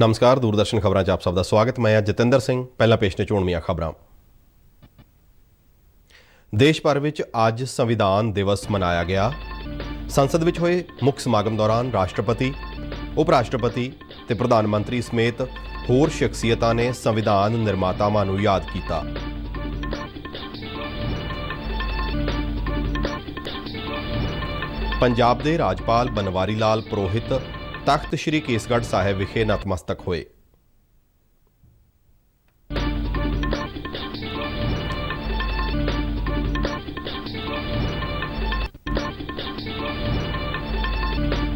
नमस्कार, दूरदर्शन खबरां 'ਚ ਆਪ ਸਭ ਦਾ ਸਵਾਗਤ। ਮੈਂ ਜਤਿੰਦਰ ਸਿੰਘ। ਪਹਿਲਾਂ ਪੇਸ਼ ਨੇ ਚੋਣਵੀਆਂ ਖਬਰਾਂ। ਦੇਸ਼ ਭਰ ਵਿੱਚ ਅੱਜ ਸੰਵਿਧਾਨ ਦਿਵਸ ਮਨਾਇਆ ਗਿਆ। ਸੰਸਦ ਵਿੱਚ ਹੋਏ ਮੁੱਖ ਸਮਾਗਮ ਦੌਰਾਨ ਰਾਸ਼ਟਰਪਤੀ, ਉਪ ਰਾਸ਼ਟਰਪਤੀ ਤੇ ਪ੍ਰਧਾਨ ਮੰਤਰੀ ਸਮੇਤ ਹੋਰ ਸ਼ਖਸੀਅਤਾਂ ਨੇ ਸੰਵਿਧਾਨ ਨਿਰਮਾਤਾਵਾਂ ਨੂੰ ਯਾਦ ਕੀਤਾ। ਪੰਜਾਬ ਦੇ ਰਾਜਪਾਲ ਬਨਵਾਰੀ ਲਾਲ ਪੁਰੋਹਿਤ ਤਖਤ ਸ਼੍ਰੀ ਕੇਸਗੜ੍ਹ ਸਾਹਿਬ ਵਿਖੇ ਨਤਮਸਤਕ ਹੋਏ।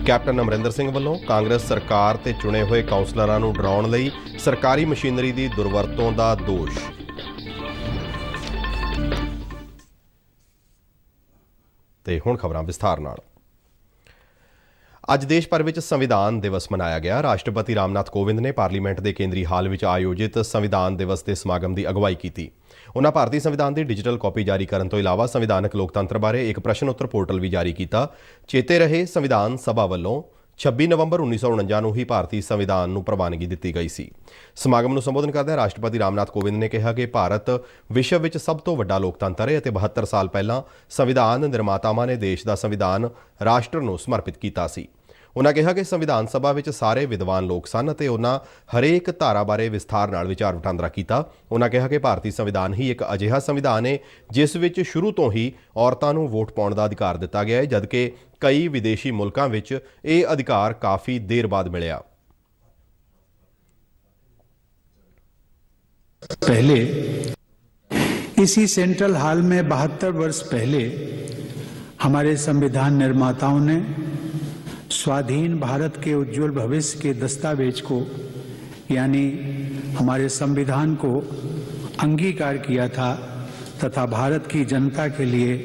ਕੈਪਟਨ ਅਮਰਿੰਦਰ ਸਿੰਘ ਵੱਲੋਂ ਕਾਂਗਰਸ ਸਰਕਾਰ ਤੇ ਚੁਣੇ ਹੋਏ ਕਾਉਂਸਲਰਾਂ ਨੂੰ ਡਰਾਉਣ ਲਈ ਸਰਕਾਰੀ ਮਸ਼ੀਨਰੀ ਦੀ ਦੁਰਵਰਤੋਂ ਦਾ ਦੋਸ਼। ਤੇ ਹੁਣ ਖਬਰਾਂ ਵਿਸਥਾਰ ਨਾਲ। ਅੱਜ ਦੇਸ਼ ਭਰ ਵਿੱਚ ਸੰਵਿਧਾਨ ਦਿਵਸ ਮਨਾਇਆ ਗਿਆ। ਰਾਸ਼ਟਰਪਤੀ ਰਾਮਨਾਥ ਕੋਵਿੰਦ ਨੇ ਪਾਰਲੀਮੈਂਟ ਦੇ ਕੇਂਦਰੀ ਹਾਲ ਵਿੱਚ ਆਯੋਜਿਤ ਸੰਵਿਧਾਨ ਦਿਵਸ ਦੇ ਸਮਾਗਮ ਦੀ ਅਗਵਾਈ ਕੀਤੀ। ਉਨ੍ਹਾਂ ਭਾਰਤੀ ਸੰਵਿਧਾਨ ਦੀ ਡਿਜੀਟਲ ਕਾਪੀ ਜਾਰੀ ਕਰਨ ਤੋਂ ਇਲਾਵਾ ਸੰਵਿਧਾਨਕ ਲੋਕਤੰਤਰ ਬਾਰੇ ਇੱਕ ਪ੍ਰਸ਼ਨ ਉੱਤਰ ਪੋਰਟਲ ਵੀ ਜਾਰੀ ਕੀਤਾ। ਚੇਤੇ ਰਹੇ, ਸੰਵਿਧਾਨ ਸਭਾ ਵੱਲੋਂ 26 ਨਵੰਬਰ 1949 ਨੂੰ ਹੀ ਭਾਰਤੀ ਸੰਵਿਧਾਨ ਨੂੰ ਪ੍ਰਵਾਨਗੀ ਦਿੱਤੀ ਗਈ ਸੀ। ਸਮਾਗਮ ਨੂੰ ਸੰਬੋਧਨ ਕਰਦਿਆਂ ਰਾਸ਼ਟਰਪਤੀ ਰਾਮਨਾਥ ਕੋਵਿੰਦ ਨੇ ਕਿਹਾ ਕਿ ਭਾਰਤ ਵਿਸ਼ਵ ਵਿੱਚ ਸਭ ਤੋਂ ਵੱਡਾ ਲੋਕਤੰਤਰ ਹੈ ਅਤੇ 72 ਸਾਲ ਪਹਿਲਾਂ ਸੰਵਿਧਾਨ ਨਿਰਮਾਤਾਵਾਂ ਨੇ ਦੇਸ਼ ਦਾ ਸੰਵਿਧਾਨ ਰਾਸ਼ਟਰ ਨੂੰ ਸਮਰਪਿਤ ਕੀਤਾ ਸੀ। ਉਨ੍ਹਾਂ ਕਿਹਾ ਕਿ ਸੰਵਿਧਾਨ ਸਭਾ ਵਿੱਚ ਸਾਰੇ ਵਿਦਵਾਨ ਲੋਕ ਸਨ ਅਤੇ ਉਨ੍ਹਾਂ ਹਰੇਕ ਧਾਰਾ ਬਾਰੇ ਵਿਸਥਾਰ ਨਾਲ ਵਿਚਾਰ ਵਟਾਂਦਰਾ ਕੀਤਾ। ਉਨ੍ਹਾਂ ਕਿਹਾ ਕਿ ਭਾਰਤੀ ਸੰਵਿਧਾਨ ਹੀ ਇੱਕ ਅਜਿਹਾ ਸੰਵਿਧਾਨ ਹੈ ਜਿਸ ਵਿੱਚ ਸ਼ੁਰੂ ਤੋਂ ਹੀ ਔਰਤਾਂ ਨੂੰ ਵੋਟ ਪਾਉਣ ਦਾ ਅਧਿਕਾਰ ਦਿੱਤਾ ਗਿਆ ਹੈ, ਜਦਕਿ ਕਈ ਵਿਦੇਸ਼ੀ ਮੁਲਕਾਂ ਵਿੱਚ ਇਹ ਅਧਿਕਾਰ ਕਾਫੀ ਦੇਰ ਬਾਅਦ ਮਿਲਿਆ। पहले इसी सेंट्रल हॉल में 72 वर्ष पहले हमारे संविधान निर्माताओं ने स्वाधीन भारत के उज्जवल भविष्य के दस्तावेज को यानी हमारे संविधान को अंगीकार किया था तथा भारत की जनता के लिए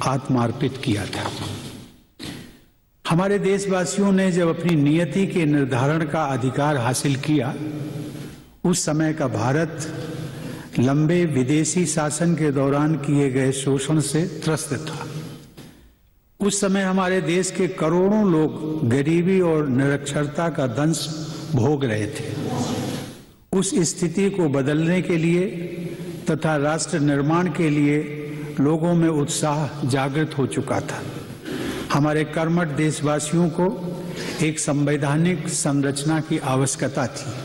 आत्मार्पित किया था। हमारे देशवासियों ने जब अपनी नियति के निर्धारण का अधिकार हासिल किया, उस समय का भारत लंबे विदेशी शासन के दौरान किए गए शोषण से त्रस्त था। उस समय हमारे देश के करोड़ों लोग गरीबी और निरक्षरता का दंश भोग रहे थे। उस स्थिति को बदलने के लिए तथा राष्ट्र निर्माण के लिए लोगों में उत्साह जागृत हो चुका था। हमारे कर्मठ देशवासियों को एक संवैधानिक संरचना की आवश्यकता थी।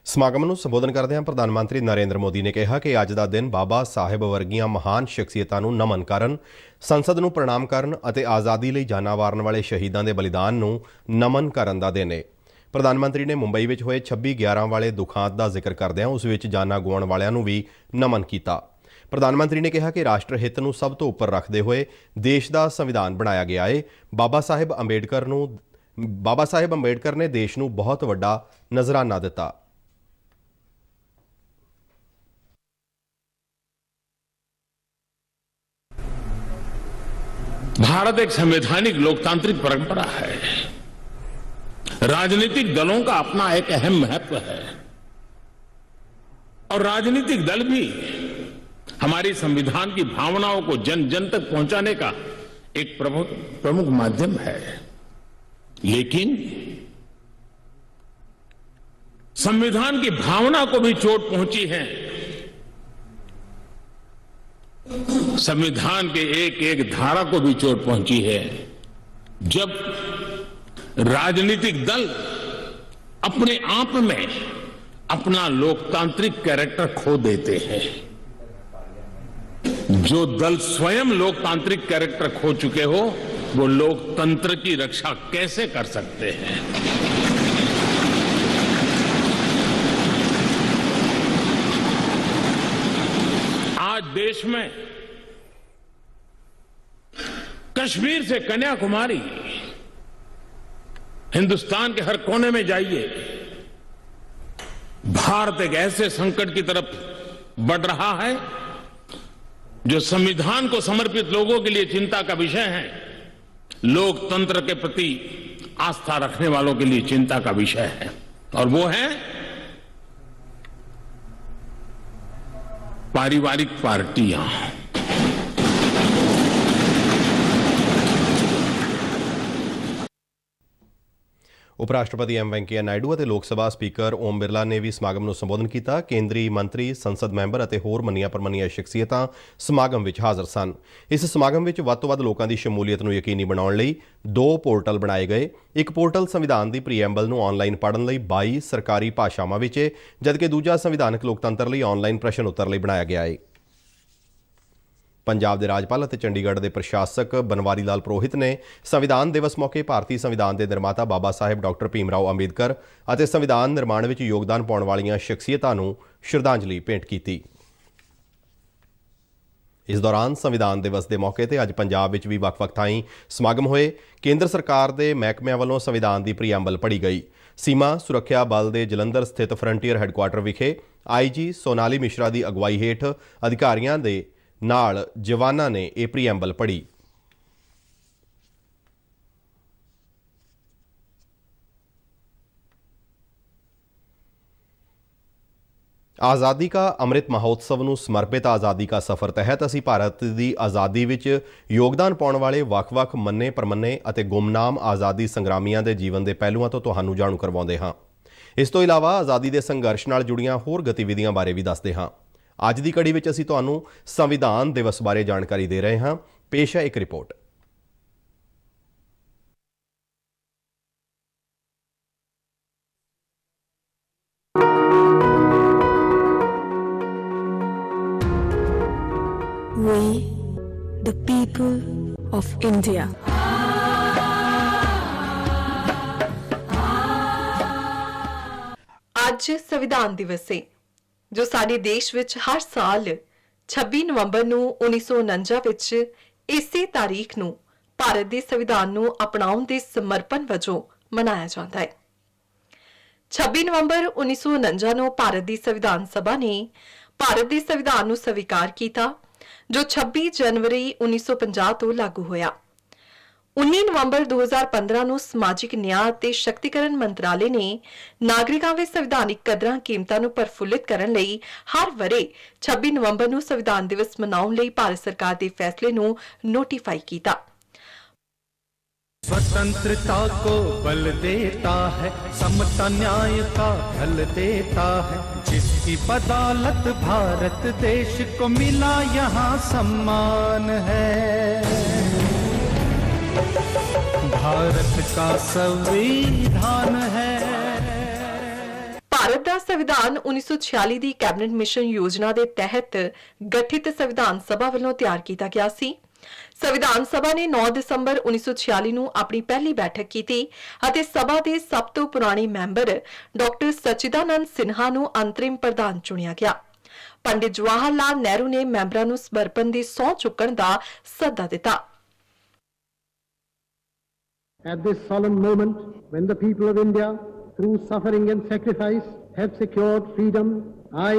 ਸਮਾਗਮ ਨੂੰ ਸੰਬੋਧਨ ਕਰਦਿਆਂ ਪ੍ਰਧਾਨ ਮੰਤਰੀ ਨਰਿੰਦਰ ਮੋਦੀ ਨੇ ਕਿਹਾ ਕਿ ਅੱਜ ਦਾ ਦਿਨ ਬਾਬਾ ਸਾਹਿਬ ਵਰਗੀਆਂ ਮਹਾਨ ਸ਼ਖਸੀਅਤਾਂ ਨੂੰ ਨਮਨ ਕਰਨ, ਸੰਸਦ ਨੂੰ ਪ੍ਰਣਾਮ ਕਰਨ ਅਤੇ ਆਜ਼ਾਦੀ ਲਈ ਜਾਨਾਂ ਵਾਰਨ ਵਾਲੇ ਸ਼ਹੀਦਾਂ ਦੇ ਬਲੀਦਾਨ ਨੂੰ ਨਮਨ ਕਰਨ ਦਾ ਦਿਨ ਹੈ। ਪ੍ਰਧਾਨ ਮੰਤਰੀ ਨੇ ਮੁੰਬਈ ਵਿੱਚ ਹੋਏ 26/11 ਵਾਲੇ ਦੁਖਾਂਤ ਦਾ ਜ਼ਿਕਰ ਕਰਦਿਆਂ ਉਸ ਵਿੱਚ ਜਾਨਾਂ ਗੁਆਉਣ ਵਾਲਿਆਂ ਨੂੰ ਵੀ ਨਮਨ ਕੀਤਾ। ਪ੍ਰਧਾਨ ਮੰਤਰੀ ਨੇ ਕਿਹਾ ਕਿ ਰਾਸ਼ਟਰ ਹਿੱਤ ਨੂੰ ਸਭ ਤੋਂ ਉੱਪਰ ਰੱਖਦੇ ਹੋਏ ਦੇਸ਼ ਦਾ ਸੰਵਿਧਾਨ ਬਣਾਇਆ ਗਿਆ ਹੈ। ਬਾਬਾ ਸਾਹਿਬ ਅੰਬੇਡਕਰ ਨੇ ਦੇਸ਼ ਨੂੰ ਬਹੁਤ ਵੱਡਾ ਨਜ਼ਰਾਨਾ ਦਿੱਤਾ। भारत एक संवैधानिक लोकतांत्रिक परंपरा है। राजनीतिक दलों का अपना एक अहम महत्व है और राजनीतिक दल भी हमारी संविधान की भावनाओं को जन जन तक पहुंचाने का एक प्रमुख माध्यम है। लेकिन संविधान की भावना को भी चोट पहुंची है। संविधान के एक एक धारा को भी चोट पहुंची है जब राजनीतिक दल अपने आप में अपना लोकतांत्रिक कैरेक्टर खो देते हैं। जो दल स्वयं लोकतांत्रिक कैरेक्टर खो चुके हो वो लोकतंत्र की रक्षा कैसे कर सकते हैं। आज देश में कश्मीर से कन्याकुमारी, हिंदुस्तान के हर कोने में जाइए, भारत एक ऐसे संकट की तरफ बढ़ रहा है जो संविधान को समर्पित लोगों के लिए चिंता का विषय है, लोकतंत्र के प्रति आस्था रखने वालों के लिए चिंता का विषय है, और वो है पारिवारिक पार्टियां। ਉਪ ਰਾਸ਼ਟਰਪਤੀ ਐਮ ਵੈਂਕਈਆ ਨਾਇਡੂ ਅਤੇ ਲੋਕ ਸਭਾ ਸਪੀਕਰ ਓਮ ਬਿਰਲਾ ਨੇ ਵੀ ਸਮਾਗਮ ਨੂੰ ਸੰਬੋਧਨ ਕੀਤਾ। ਕੇਂਦਰੀ ਮੰਤਰੀ, ਸੰਸਦ ਮੈਂਬਰ ਅਤੇ ਹੋਰ ਮੰਨੀਆਂ ਪ੍ਰਮੰਨੀਆਂ ਸ਼ਖਸੀਅਤਾਂ ਸਮਾਗਮ ਵਿੱਚ ਹਾਜ਼ਰ ਸਨ। ਇਸ ਸਮਾਗਮ ਵਿੱਚ ਵੱਧ ਤੋਂ ਵੱਧ ਲੋਕਾਂ ਦੀ ਸ਼ਮੂਲੀਅਤ ਨੂੰ ਯਕੀਨੀ ਬਣਾਉਣ ਲਈ 2 ਪੋਰਟਲ ਬਣਾਏ ਗਏ। ਇੱਕ ਪੋਰਟਲ ਸੰਵਿਧਾਨ ਦੀ ਪ੍ਰੀਐਂਬਲ ਨੂੰ ਆਨਲਾਈਨ ਪੜ੍ਹਨ ਲਈ 22 ਸਰਕਾਰੀ ਭਾਸ਼ਾਵਾਂ ਵਿੱਚ ਹੈ, ਜਦਕਿ ਦੂਜਾ ਸੰਵਿਧਾਨਕ ਲੋਕਤੰਤਰ ਲਈ ਆਨਲਾਈਨ ਪ੍ਰਸ਼ਨ ਉੱਤਰ ਲਈ ਬਣਾਇਆ ਗਿਆ ਹੈ। ਪੰਜਾਬ ਦੇ ਰਾਜਪਾਲ ਅਤੇ ਚੰਡੀਗੜ੍ਹ ਦੇ ਪ੍ਰਸ਼ਾਸਕ ਬਨਵਾਰੀ ਲਾਲ ਪੁਰੋਹਿਤ ਨੇ ਸੰਵਿਧਾਨ ਦਿਵਸ ਮੌਕੇ ਭਾਰਤੀ ਸੰਵਿਧਾਨ ਦੇ ਨਿਰਮਾਤਾ ਬਾਬਾ ਸਾਹਿਬ ਡਾਕਟਰ ਭੀਮ ਰਾਓ ਅੰਬੇਦਕਰ ਅਤੇ ਸੰਵਿਧਾਨ ਨਿਰਮਾਣ ਵਿੱਚ ਯੋਗਦਾਨ ਪਾਉਣ ਵਾਲੀਆਂ ਸ਼ਖਸੀਅਤਾਂ ਨੂੰ ਸ਼ਰਧਾਂਜਲੀ ਭੇਂਟ ਕੀਤੀ। ਇਸ ਦੌਰਾਨ ਸੰਵਿਧਾਨ ਦਿਵਸ ਦੇ ਮੌਕੇ ਤੇ ਅੱਜ ਪੰਜਾਬ ਵਿੱਚ ਵੀ ਵੱਖ-ਵੱਖ ਥਾਈਂ ਸਮਾਗਮ ਹੋਏ। ਕੇਂਦਰ ਸਰਕਾਰ ਦੇ ਮਹਿਕਮਿਆਂ ਵੱਲੋਂ ਸੰਵਿਧਾਨ ਦੀ ਪ੍ਰੀਐਂਬਲ ਪੜ੍ਹੀ ਗਈ। ਸੀਮਾ ਸੁਰੱਖਿਆ ਬਲ ਦੇ ਜਲੰਧਰ ਸਥਿਤ ਫਰੰਟੀਅਰ ਹੈੱਡਕੁਆਰਟਰ ਵਿਖੇ ਆਈਜੀ ਸੋਨਾਲੀ ਮਿਸ਼ਰਾ ਦੀ ਅਗਵਾਈ ਹੇਠ ਅਧਿਕਾਰੀਆਂ ਦੇ ਨਾਲ ਜਵਾਨਾਂ ਨੇ ਇਹ ਪ੍ਰੀਐਂਬਲ ਪੜ੍ਹੀ। ਆਜ਼ਾਦੀ ਕਾ ਅੰਮ੍ਰਿਤ ਮਹੋਤਸਵ ਨੂੰ ਸਮਰਪਿਤ ਆਜ਼ਾਦੀ ਕਾ ਸਫ਼ਰ ਤਹਿਤ ਅਸੀਂ ਭਾਰਤ ਦੀ ਆਜ਼ਾਦੀ ਵਿੱਚ ਯੋਗਦਾਨ ਪਾਉਣ ਵਾਲੇ ਵੱਖ-ਵੱਖ ਮੰਨੇ ਪ੍ਰਮੰਨੇ ਅਤੇ ਗੁੰਮਨਾਮ ਆਜ਼ਾਦੀ ਸੰਗਰਾਮੀਆਂ ਦੇ ਜੀਵਨ ਦੇ ਪਹਿਲੂਆਂ ਤੋਂ ਤੁਹਾਨੂੰ ਜਾਣੂ ਕਰਵਾਉਂਦੇ ਹਾਂ। ਇਸ ਤੋਂ ਇਲਾਵਾ ਆਜ਼ਾਦੀ ਦੇ ਸੰਘਰਸ਼ ਨਾਲ ਜੁੜੀਆਂ ਹੋਰ ਗਤੀਵਿਧੀਆਂ ਬਾਰੇ ਵੀ ਦੱਸਦੇ ਹਾਂ। ਅੱਜ ਦੀ ਕੜੀ ਵਿੱਚ ਅਸੀਂ ਤੁਹਾਨੂੰ ਸੰਵਿਧਾਨ ਦਿਵਸ ਬਾਰੇ ਜਾਣਕਾਰੀ ਦੇ ਰਹੇ ਹਾਂ। ਪੇਸ਼ ਹੈ ਇੱਕ report. We, the people of India. ਅੱਜ ਸੰਵਿਧਾਨ ਦਿਵਸ ਹੈ ਜੋ ਸਾਡੇ ਦੇਸ਼ ਵਿੱਚ ਹਰ ਸਾਲ 26 ਨਵੰਬਰ ਨੂੰ 1949 ਵਿੱਚ ਇਸੇ ਤਾਰੀਖ ਨੂੰ ਭਾਰਤ ਦੇ ਸੰਵਿਧਾਨ ਨੂੰ ਅਪਣਾਉਣ ਦੇ ਸਮਰਪਣ ਵਜੋਂ ਮਨਾਇਆ ਜਾਂਦਾ ਹੈ। 26 ਨਵੰਬਰ 1949 ਨੂੰ ਭਾਰਤ ਦੀ ਸੰਵਿਧਾਨ ਸਭਾ ਨੇ ਭਾਰਤ ਦੇ ਸੰਵਿਧਾਨ ਨੂੰ ਸਵੀਕਾਰ ਕੀਤਾ ਜੋ 26 ਜਨਵਰੀ 1950 ਤੋਂ ਲਾਗੂ ਹੋਇਆ। 19 ਨਵੰਬਰ 2015 ਨੂੰ ਸਮਾਜਿਕ ਨਿਆਂ ਅਤੇ ਸ਼ਕਤੀਕਰਨ ਮੰਤਰਾਲੇ ਨੇ ਨਾਗਰਿਕਾਂ ਵਿੱਚ ਸੰਵਿਧਾਨਿਕ ਕਦਰਾਂ ਕੀਮਤਾਂ ਨੂੰ ਪ੍ਰਫੁੱਲਿਤ ਕਰਨ ਲਈ ਹਰ ਵਰੇ 26 ਨਵੰਬਰ ਨੂੰ ਸੰਵਿਧਾਨ ਦਿਵਸ ਮਨਾਉਣ ਲਈ ਭਾਰਤ ਸਰਕਾਰ ਦੇ ਫੈਸਲੇ ਨੂੰ ਨੋਟੀਫਾਈ ਕੀਤਾ। स्वतंत्रता को बल देता है, समता न्याय का फल देता है, जिसकी बदौलत भारत देश को मिला यहाँ सम्मान है। भारत का संविधान है। ਭਾਰਤ ਦਾ ਸੰਵਿਧਾਨ 1946 ਦੀ ਕੈਬਨਿਟ ਮਿਸ਼ਨ ਯੋਜਨਾ ਦੇ ਤਹਿਤ ਗਠਿਤ ਸੰਵਿਧਾਨ ਸਭਾ ਵੱਲੋਂ ਤਿਆਰ ਕੀਤਾ ਗਿਆ ਸੀ। ਸੰਵਿਧਾਨ ਸਭਾ ਨੇ 9 ਦਸੰਬਰ 1946 ਨੂੰ ਆਪਣੀ ਪਹਿਲੀ ਬੈਠਕ ਕੀਤੀ ਅਤੇ ਸਭਾ ਦੇ ਸਭ ਤੋਂ ਪੁਰਾਣੇ ਮੈਂਬਰ ਡਾਕਟਰ ਸਚਿਦਾਨੰਦ ਸਿਨਹਾ ਨੂੰ ਅੰਤਰਿਮ ਪ੍ਰਧਾਨ ਚੁਣਿਆ ਗਿਆ। ਪੰਡਿਤ ਜਵਾਹਰ ਲਾਲ ਨਹਿਰੂ ਨੇ ਮੈਂਬਰਾਂ ਨੂੰ ਸਮਰਪਣ ਦੀ ਸਹੁੰ ਚੁੱਕਣ ਦਾ ਸੱਦਾ ਦਿੱਤਾ। At this solemn moment, when the people of India, through suffering and sacrifice, have secured freedom, I,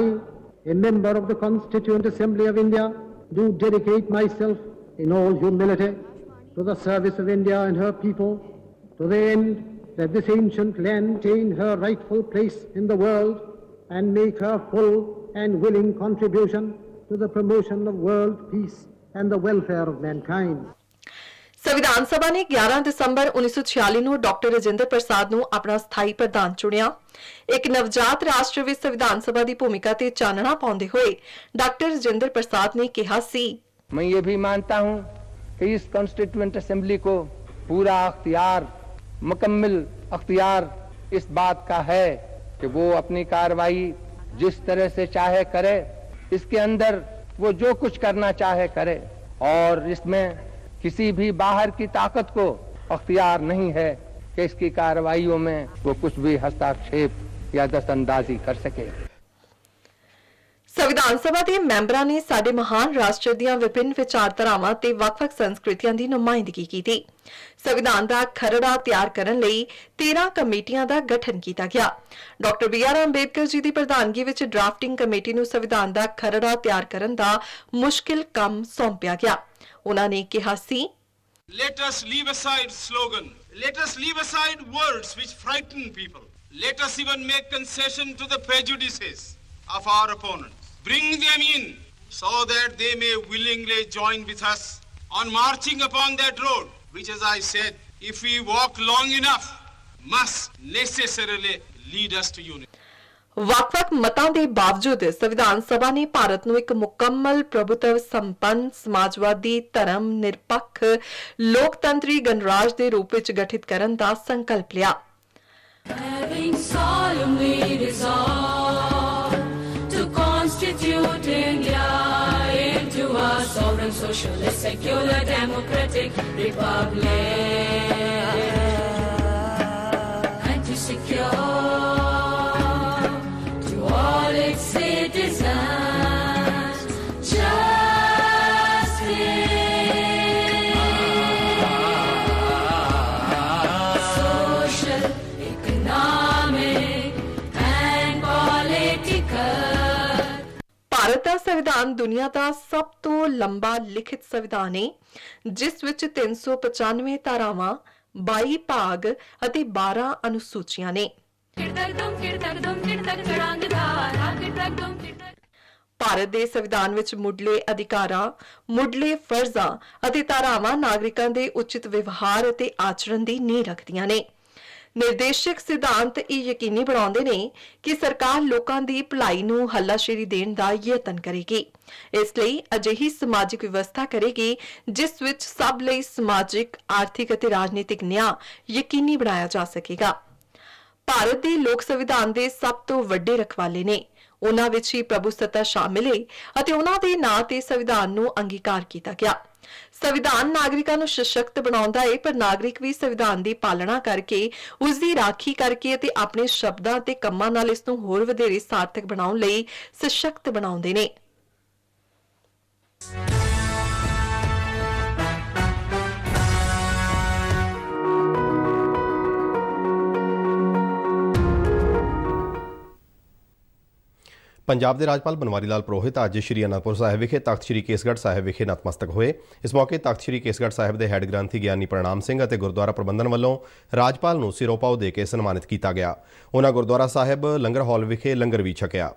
a member of the Constituent Assembly of India, do dedicate myself in all humility to the service of India and her people, to the end that this ancient land attain her rightful place in the world and make her full and willing contribution to the promotion of world peace and the welfare of mankind. ਸੰਵਿਧਾਨ ਸਭਾ ਨੇ 11 ਦਸੰਬਰ 1946 ਨੂੰ doctor Rajinder ਪ੍ਰਸਾਦ ਨੂੰ ਆਪਣਾ ਸਥਾਈ ਪ੍ਰਧਾਨ ਚੁਣਿਆ। ਇੱਕ ਨਵਜਾਤ ਰਾਸ਼ਟਰ ਵਿੱਚ ਸੰਵਿਧਾਨ ਸਭਾ ਦੀ ਭੂਮਿਕਾ ਤੇ ਚਾਨਣਾ ਪਾਉਂਦੇ ਹੋਏ ਡਾਕਟਰ ਰਾਜਿੰਦਰ ਪ੍ਰਸਾਦ ਨੇ ਕਿਹਾ ਸੀ, मैं ये भी मानता हूं कि इस कॉन्स्टिट्यूएंट असेंबली को पूरा अख्तियार, मुकम्मल अख्तियार इस बात का है कि वो अपनी कार्रवाई जिस तरह से चाहे करे, इसके अंदर वो जो कुछ करना चाहे करे और इसमें किसी भी बाहर की ताकत को अख्तियार नहीं है कि इसकी कार्रवाइयों में वो कुछ भी हस्तक्षेप या दस्तंदाजी कर सके। ਸੰਵਿਧਾਨ ਸਭਾ ਦੇ ਮੈਂਬਰਾਂ ਨੇ ਸਾਡੇ ਮਹਾਨ ਰਾਸ਼ਟਰ ਦੀਆਂ ਵਿਭਿੰਨ ਵਿਚਾਰਧਾਰਾਵਾਂ ਤੇ ਵੱਖ-ਵੱਖ ਸੰਸਕ੍ਰਿਤੀਆਂ ਦੀ ਨੁਮਾਇੰਦਗੀ ਕੀਤੀ। ਸੰਵਿਧਾਨ ਦਾ ਖਰੜਾ ਤਿਆਰ ਕਰਨ ਲਈ 13 ਕਮੇਟੀਆਂ ਦਾ ਗਠਨ ਕੀਤਾ ਗਿਆ। Doctor B.R. ਅੰਬੇਦਕਰ ਜੀ ਦੀ ਪ੍ਰਧਾਨਗੀ ਵਿੱਚ ਡਰਾਫਟਿੰਗ ਕਮੇਟੀ ਨੂੰ ਸੰਵਿਧਾਨ ਦਾ ਖਰੜਾ ਤਿਆਰ ਕਰਨ ਦਾ ਮੁਸ਼ਕਿਲ ਕੰਮ ਸੌਂਪਿਆ ਗਿਆ। ਉਹਨਾਂ ਨੇ ਕਿਹਾ ਸੀ, Let us leave aside slogan. Let us leave aside words which frighten people. Let us even make concession to the prejudices of our opponents. Bring them in so that they may willingly join with us on marching upon that road, which, as I said, if we walk long enough, must necessarily lead us to unity. ਵੱਖ-ਵੱਖ ਮਤਾਂ ਦੇ ਬਾਵਜੂਦ ਸੰਵਿਧਾਨ ਸਭਾ ਨੇ ਭਾਰਤ ਨੂੰ ਇੱਕ ਮੁਕੰਮਲ ਪ੍ਰਭੁਤਵ ਸੰਪੰਨ ਸਮਾਜਵਾਦੀ ਧਰਮ ਨਿਰਪੱਖ ਲੋਕਤੰਤਰੀ ਗਣਰਾਜ ਦੇ ਰੂਪ ਵਿੱਚ ਗਠਿਤ ਕਰਨ ਦਾ ਸੰਕਲਪ ਲਿਆ। Having solemnly resolved to constitute India into a sovereign, socialist, secular, democratic republic, and to secure to all its citizens justice, social, economic, and political. Bharat ਦਾ ਸੰਵਿਧਾਨ ਦੁਨੀਆ ਦਾ ਸਭ ਤੋਂ ਲੰਬਾ ਲਿਖਿਤ ਸੰਵਿਧਾਨ ਹੈ, ਜਿਸ ਵਿੱਚ 395 ਧਾਰਾਵਾਂ, 22 ਭਾਗ ਅਤੇ 12 ਅਨੁਸੂਚੀਆਂ ਨੇ। ਭਾਰਤ ਦੇ ਸੰਵਿਧਾਨ ਵਿੱਚ ਮੁੱਢਲੇ ਅਧਿਕਾਰਾਂ, ਮੁੱਢਲੇ ਫਰਜ਼ਾਂ ਅਤੇ ਧਾਰਾਵਾਂ ਨਾਗਰਿਕਾਂ ਦੇ ਉਚਿਤ ਵਿਵਹਾਰ ਅਤੇ ਆਚਰਣ ਦੀ ਨੀਂਹ ਰੱਖਦੀਆਂ ਨੇ। ਨਿਰਦੇਸ਼ਕ ਸਿਧਾਂਤ ਇਹ ਯਕੀਨੀ ਬਣਾਉਂਦੇ ਨੇ ਕਿ ਸਰਕਾਰ ਲੋਕਾਂ ਦੀ ਭਲਾਈ ਨੂੰ ਹੱਲਾਸ਼ੇਰੀ ਦੇਣ ਦਾ ਯਤਨ ਕਰੇਗੀ। ਇਸ ਲਈ ਅਜਿਹੀ ਸਮਾਜਿਕ ਵਿਵਸਥਾ ਕਰੇਗੀ ਜਿਸ ਵਿੱਚ ਸਭ ਲਈ ਸਮਾਜਿਕ, ਆਰਥਿਕ ਅਤੇ ਰਾਜਨੀਤਿਕ ਨਿਆਂ ਯਕੀਨੀ ਬਣਾਇਆ ਜਾ ਸਕੇਗਾ। ਭਾਰਤ ਦੇ ਲੋਕ ਸੰਵਿਧਾਨ ਦੇ ਸਭ ਤੋਂ ਵੱਡੇ ਰਖਵਾਲੇ ਨੇ। ਉਹਨਾਂ ਵਿੱਚ ਹੀ ਪ੍ਰਭੂਸੱਤਾ ਸ਼ਾਮਿਲ ਹੈ ਅਤੇ ਉਹਨਾਂ ਦੇ ਨਾਂ ਤੇ ਸੰਵਿਧਾਨ ਨੂੰ ਅੰਗੀਕਾਰ ਕੀਤਾ ਗਿਆ। ਸੰਵਿਧਾਨ ਨਾਗਰਿਕਾਂ ਨੂੰ ਸਸ਼ਕਤ ਬਣਾਉਂਦਾ ਹੈ, ਪਰ ਨਾਗਰਿਕ ਵੀ ਸੰਵਿਧਾਨ ਦੀ ਪਾਲਣਾ ਕਰਕੇ, ਉਸ ਦੀ ਰਾਖੀ ਕਰਕੇ ਅਤੇ ਆਪਣੇ ਸ਼ਬਦਾਂ ਤੇ ਕੰਮਾਂ ਨਾਲ ਇਸ ਨੂੰ ਹੋਰ ਵਧੇਰੇ ਸਾਰਥਕ ਬਣਾਉਣ ਲਈ ਸਸ਼ਕਤ ਬਣਾਉਂਦੇ ਨੇ। ਪੰਜਾਬ ਦੇ ਰਾਜਪਾਲ ਬਨਵਾਰੀ ਲਾਲ ਪੁਰੋਹਿਤ ਅੱਜ ਸ਼੍ਰੀ ਅਨੰਦਪੁਰ ਸਾਹਿਬ ਵਿਖੇ ਤਖਤ ਸ਼੍ਰੀ ਕੇਸਗੜ੍ਹ ਸਾਹਿਬ ਵਿਖੇ ਨਤਮਸਤਕ ਹੋਏ। ਇਸ ਮੌਕੇ ਤਖਤ ਸ਼੍ਰੀ ਕੇਸਗੜ੍ਹ ਸਾਹਿਬ ਦੇ ਹੈੱਡ ਗ੍ਰੰਥੀ ਗਿਆਨੀ ਪ੍ਰਣਾਮ ਸਿੰਘ ਅਤੇ ਗੁਰਦੁਆਰਾ ਪ੍ਰਬੰਧਨ ਵੱਲੋਂ ਰਾਜਪਾਲ ਨੂੰ ਸਿਰੋਪਾਓ ਦੇ ਕੇ ਸਨਮਾਨਿਤ ਕੀਤਾ ਗਿਆ। ਉਹਨਾਂ ਗੁਰਦੁਆਰਾ ਸਾਹਿਬ ਲੰਗਰ ਹਾਲ ਵਿਖੇ ਲੰਗਰ ਵੀ ਛਕਿਆ।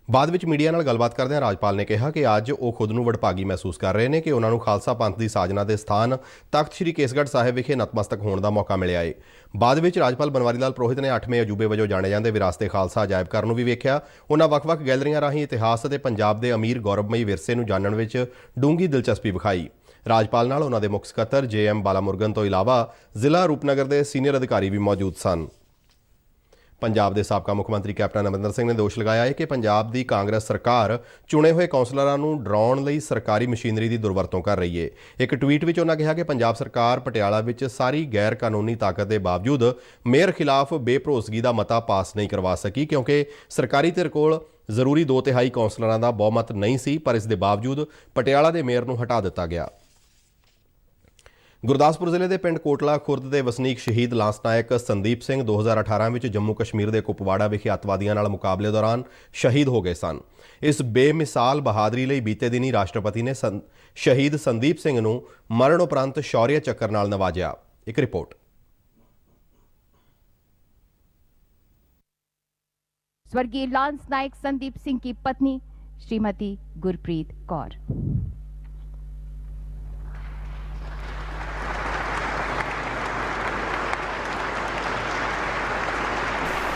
ਬਾਅਦ ਵਿੱਚ ਮੀਡੀਆ ਨਾਲ ਗੱਲਬਾਤ ਕਰਦਿਆਂ ਰਾਜਪਾਲ ਨੇ ਕਿਹਾ ਕਿ ਅੱਜ ਉਹ ਖੁਦ ਨੂੰ ਵਡਭਾਗੀ ਮਹਿਸੂਸ ਕਰ ਰਹੇ ਨੇ ਕਿ ਉਹਨਾਂ ਨੂੰ ਖਾਲਸਾ ਪੰਥ ਦੀ ਸਾਜਨਾ ਦੇ ਸਥਾਨ ਤਖਤ ਸ਼੍ਰੀ ਕੇਸਗੜ੍ਹ ਸਾਹਿਬ ਵਿਖੇ ਨਤਮਸਤਕ ਹੋਣ ਦਾ ਮੌਕਾ ਮਿਲਿਆ ਏ। ਬਾਅਦ ਵਿੱਚ ਰਾਜਪਾਲ ਬਨਵਾਰੀ ਲਾਲ ਪੁਰੋਹਿਤ ਨੇ 8ਵੇਂ ਅਜੂਬੇ ਵਜੋਂ ਜਾਣੇ ਜਾਂਦੇ ਵਿਰਾਸਤੇ ਖਾਲਸਾ ਅਜਾਇਬ ਘਰ ਨੂੰ ਵੀ ਵੇਖਿਆ। ਉਹਨਾਂ ਵੱਖ-ਵੱਖ ਗੈਲਰੀਆਂ ਰਾਹੀਂ ਇਤਿਹਾਸ ਅਤੇ ਪੰਜਾਬ ਦੇ ਅਮੀਰ ਗੌਰਵਮਈ ਵਿਰਸੇ ਨੂੰ ਜਾਣਨ ਵਿੱਚ ਡੂੰਘੀ ਦਿਲਚਸਪੀ ਵਿਖਾਈ। ਰਾਜਪਾਲ ਨਾਲ ਉਹਨਾਂ ਦੇ ਮੁੱਖ ਸਕੱਤਰ JM ਬਾਲਾਮੁਰਗਨ ਤੋਂ ਇਲਾਵਾ ਜ਼ਿਲ੍ਹਾ ਰੂਪਨਗਰ ਦੇ ਸੀਨੀਅਰ ਅਧਿਕਾਰੀ ਵੀ ਮੌਜੂਦ ਸਨ। ਪੰਜਾਬ ਦੇ ਸਾਬਕਾ ਮੁੱਖ ਮੰਤਰੀ ਕੈਪਟਨ ਅਮਰਿੰਦਰ ਸਿੰਘ ਨੇ ਦੋਸ਼ ਲਗਾਇਆ ਹੈ ਕਿ ਪੰਜਾਬ ਦੀ ਕਾਂਗਰਸ ਸਰਕਾਰ ਚੁਣੇ ਹੋਏ ਕੌਂਸਲਰਾਂ ਨੂੰ ਡਰਾਉਣ ਲਈ ਸਰਕਾਰੀ ਮਸ਼ੀਨਰੀ ਦੀ ਦੁਰਵਰਤੋਂ ਕਰ ਰਹੀ ਹੈ। ਇੱਕ ਟਵੀਟ ਵਿੱਚ ਉਹਨਾਂ ਕਿਹਾ ਕਿ ਪੰਜਾਬ ਸਰਕਾਰ ਪਟਿਆਲਾ ਵਿੱਚ ਸਾਰੀ ਗੈਰ ਕਾਨੂੰਨੀ ਤਾਕਤ ਦੇ ਬਾਵਜੂਦ ਮੇਅਰ ਖਿਲਾਫ ਬੇਭਰੋਸਗੀ ਦਾ ਮਤਾ ਪਾਸ ਨਹੀਂ ਕਰਵਾ ਸਕੀ, ਕਿਉਂਕਿ ਸਰਕਾਰੀ ਧਿਰ ਕੋਲ ਜ਼ਰੂਰੀ 2/3 ਕੌਂਸਲਰਾਂ ਦਾ ਬਹੁਮਤ ਨਹੀਂ ਸੀ, ਪਰ ਇਸ ਦੇ ਬਾਵਜੂਦ ਪਟਿਆਲਾ ਦੇ ਮੇਅਰ ਨੂੰ ਹਟਾ ਦਿੱਤਾ ਗਿਆ। ਗੁਰਦਾਸਪੁਰ ਜ਼ਿਲ੍ਹੇ ਦੇ ਪਿੰਡ ਕੋਟਲਾ ਖੁਰਦ ਦੇ ਵਸਨੀਕ ਸ਼ਹੀਦ ਲਾਂਸ ਨਾਇਕ ਸੰਦੀਪ ਸਿੰਘ 2018 ਵਿੱਚ ਜੰਮੂ ਕਸ਼ਮੀਰ ਦੇ ਕੁਪਵਾੜਾ ਵਿਖੇ ਅੱਤਵਾਦੀਆਂ ਨਾਲ ਮੁਕਾਬਲੇ ਦੌਰਾਨ ਸ਼ਹੀਦ ਹੋ ਗਏ ਸਨ। ਇਸ ਬੇਮਿਸਾਲ ਬਹਾਦਰੀ ਲਈ ਬੀਤੇ ਦਿਨੀ ਰਾਸ਼ਟਰਪਤੀ ਨੇ ਸ਼ਹੀਦ ਸੰਦੀਪ ਸਿੰਘ ਨੂੰ ਮਰਨ ਉਪਰੰਤ ਸ਼ੌर्य ਚੱਕਰ ਨਾਲ ਨਵਾਜਿਆ। ਇੱਕ ਰਿਪੋर्ट। स्वर्गीय लांस नायक संदीप सिंह की पत्नी श्रीमती गुरप्रीत कौर।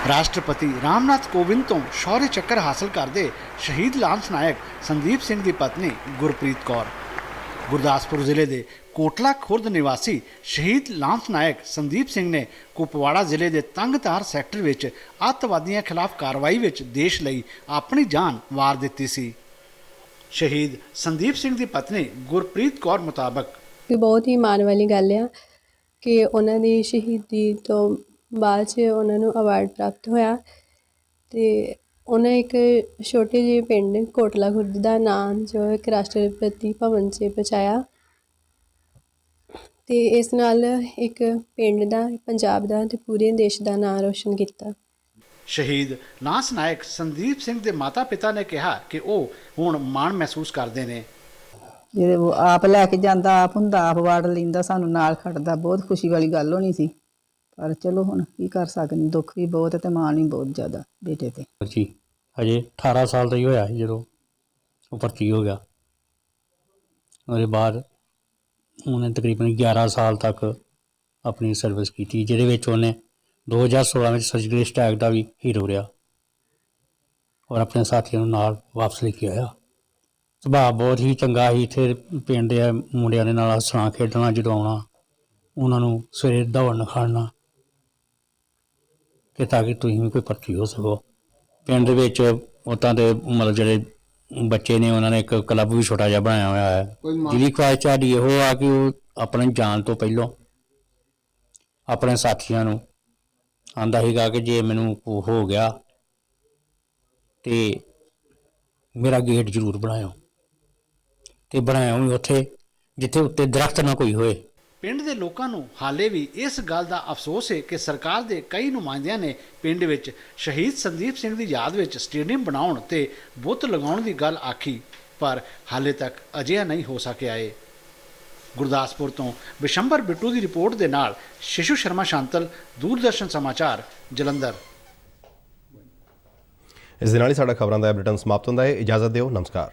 ਰਾਸ਼ਟਰਪਤੀ ਰਾਮਨਾਥ ਕੋਵਿੰਦ ਤੋਂ ਸ਼ੌर्य ਚੱਕਰ ਹਾਸਲ ਕਰਦੇ ਸ਼ਹੀਦ ਲਾਂਸ ਨਾਇਕ ਸੰਦੀਪ ਸਿੰਘ ਦੀ ਪਤਨੀ ਗੁਰਪ੍ਰੀਤ ਕੌਰ। ਗੁਰਦਾਸਪੁਰ ਜ਼ਿਲ੍ਹੇ ਦੇ ਕੋਟਲਾ ਖੁਰਦ ਨਿਵਾਸੀ ਸ਼ਹੀਦ ਲਾਂਸ ਨਾਇਕ ਸੰਦੀਪ ਸਿੰਘ ਨੇ ਕੁਪਵਾੜਾ ਜ਼ਿਲ੍ਹੇ ਦੇ ਤੰਗਧਾਰ ਸੈਕਟਰ ਵਿੱਚ ਅੱਤਵਾਦੀਆਂ ਖਿਲਾਫ ਕਾਰਵਾਈ ਵਿੱਚ ਦੇਸ਼ ਲਈ ਆਪਣੀ ਜਾਨ ਵਾਰ ਦਿੱਤੀ ਸੀ। ਸ਼ਹੀਦ ਸੰਦੀਪ ਸਿੰਘ ਦੀ ਪਤਨੀ ਗੁਰਪ੍ਰੀਤ ਕੌਰ ਮੁਤਾਬਕ ਬਹੁਤ ਹੀ ਮਾਣ ਵਾਲੀ ਗੱਲ ਆ ਕਿ ਉਹਨਾਂ ਦੀ ਸ਼ਹੀਦੀ ਤੋਂ ਬਾਅਦ 'ਚ ਉਹਨਾਂ ਨੂੰ ਅਵਾਰਡ ਪ੍ਰਾਪਤ ਹੋਇਆ ਅਤੇ ਉਹਨਾਂ ਇੱਕ ਛੋਟੇ ਜਿਹੇ ਪਿੰਡ ਕੋਟਲਾ ਖੁਰਦ ਦਾ ਨਾਮ ਜੋ ਇੱਕ ਰਾਸ਼ਟਰਪਤੀ ਭਵਨ 'ਚ ਪਹੁੰਚਾਇਆ ਅਤੇ ਇਸ ਨਾਲ ਇੱਕ ਪਿੰਡ ਦਾ, ਪੰਜਾਬ ਦਾ ਅਤੇ ਪੂਰੇ ਦੇਸ਼ ਦਾ ਨਾਂ ਰੋਸ਼ਨ ਕੀਤਾ। ਸ਼ਹੀਦ ਲਾਂਸ ਨਾਇਕ ਸੰਦੀਪ ਸਿੰਘ ਦੇ ਮਾਤਾ ਪਿਤਾ ਨੇ ਕਿਹਾ ਕਿ ਉਹ ਹੁਣ ਮਾਣ ਮਹਿਸੂਸ ਕਰਦੇ ਨੇ। ਜਿਹੜੇ ਉਹ ਆਪ ਲੈ ਕੇ ਜਾਂਦਾ, ਆਪ ਹੁੰਦਾ, ਆਪ ਅਵਾਰਡ ਲੈਂਦਾ, ਸਾਨੂੰ ਨਾਲ ਖੜਦਾ, ਬਹੁਤ ਖੁਸ਼ੀ ਵਾਲੀ ਗੱਲ ਹੋਣੀ ਸੀ। ਪਰ ਚਲੋ ਹੁਣ ਕੀ ਕਰ ਸਕਦੇ, ਦੁੱਖ ਵੀ ਬਹੁਤ ਅਤੇ ਮਾਣ ਵੀ ਬਹੁਤ ਜ਼ਿਆਦਾ ਬੇਟੇ 'ਤੇ। ਜੀ ਹਜੇ 18 ਸਾਲ ਦਾ ਹੀ ਹੋਇਆ ਸੀ ਜਦੋਂ ਉਹ ਭਰਤੀ ਹੋ ਗਿਆ। ਉਹਦੇ ਬਾਅਦ ਉਹਨੇ ਤਕਰੀਬਨ 11 ਸਾਲ ਤੱਕ ਆਪਣੀ ਸਰਵਿਸ ਕੀਤੀ, ਜਿਹਦੇ ਵਿੱਚ ਉਹਨੇ 2016 ਵਿੱਚ ਸਰਜੀਕਲ ਸਟ੍ਰਾਈਕ ਦਾ ਵੀ ਹੀਰੋ ਰਿਹਾ ਔਰ ਆਪਣੇ ਸਾਥੀਆਂ ਨੂੰ ਨਾਲ ਵਾਪਸ ਲੈ ਕੇ ਆਇਆ। ਸੁਭਾਅ ਬਹੁਤ ਹੀ ਚੰਗਾ ਸੀ। ਇੱਥੇ ਪਿੰਡ ਦੇ ਮੁੰਡਿਆਂ ਦੇ ਨਾਲ ਹੱਸਣਾ ਖੇਡਣਾ, ਜਦੋਂ ਆਉਣਾ ਉਹਨਾਂ ਨੂੰ ਸਵੇਰੇ ਦੌੜਨ ਖੜਨਾ ਕਿ ਤਾਂ ਕਿ ਤੁਸੀਂ ਵੀ ਕੋਈ ਭਰਤੀ ਹੋ ਸਕੋ। ਪਿੰਡ ਦੇ ਵਿੱਚ ਉੱਦਾਂ ਦੇ ਮਤਲਬ ਜਿਹੜੇ ਬੱਚੇ ਨੇ ਉਹਨਾਂ ਨੇ ਇੱਕ ਕਲੱਬ ਵੀ ਛੋਟਾ ਜਿਹਾ ਬਣਾਇਆ ਹੋਇਆ ਹੈ, ਜਿਹਦੀ ਖੁਆਇਸ਼ ਸਾਡੀ ਇਹੋ ਆ ਕਿ ਉਹ ਆਪਣੇ ਜਾਣ ਤੋਂ ਪਹਿਲਾਂ ਆਪਣੇ ਸਾਥੀਆਂ ਨੂੰ ਆਂਦਾ ਸੀਗਾ ਕਿ ਜੇ ਮੈਨੂੰ ਉਹ ਹੋ ਗਿਆ ਤੇ ਮੇਰਾ ਗੇਟ ਜ਼ਰੂਰ ਬਣਾਇਓ, ਤੇ ਬਣਾਇਆ ਵੀ ਉੱਥੇ ਜਿੱਥੇ ਉੱਤੇ ਦਰਖਤ ਨਾ ਕੋਈ ਹੋਏ। ਪਿੰਡ ਦੇ ਲੋਕਾਂ ਨੂੰ ਹਾਲੇ ਵੀ ਇਸ ਗੱਲ ਦਾ ਅਫਸੋਸ ਹੈ ਕਿ ਸਰਕਾਰ ਦੇ ਕਈ ਨੁਮਾਇੰਦਿਆਂ ਨੇ ਪਿੰਡ ਵਿੱਚ ਸ਼ਹੀਦ ਸੰਦੀਪ ਸਿੰਘ ਦੀ ਯਾਦ ਵਿੱਚ ਸਟੇਡੀਅਮ ਬਣਾਉਣ ਤੇ ਬੁੱਤ ਲਗਾਉਣ ਦੀ ਗੱਲ ਆਖੀ, ਪਰ ਹਾਲੇ ਤੱਕ ਅਜਿਹਾ ਨਹੀਂ ਹੋ ਸਕਿਆ ਹੈ। ਗੁਰਦਾਸਪੁਰ ਤੋਂ ਬਿਸ਼ੰਬਰ ਬਿੱਟੂ ਦੀ ਰਿਪੋਰਟ ਦੇ ਨਾਲ ਸ਼ਿਸ਼ੂ ਸ਼ਰਮਾ ਸ਼ਾਂਤਲ, ਦੂਰਦਰਸ਼ਨ ਸਮਾਚਾਰ, ਜਲੰਧਰ। ਇਸ ਦੇ ਨਾਲ ਹੀ ਸਾਡਾ ਖਬਰਾਂ ਦਾ ਬੁਲੇਟਿਨ ਸਮਾਪਤ ਹੁੰਦਾ ਹੈ। ਇਜਾਜ਼ਤ ਦਿਓ, ਨਮਸਕਾਰ।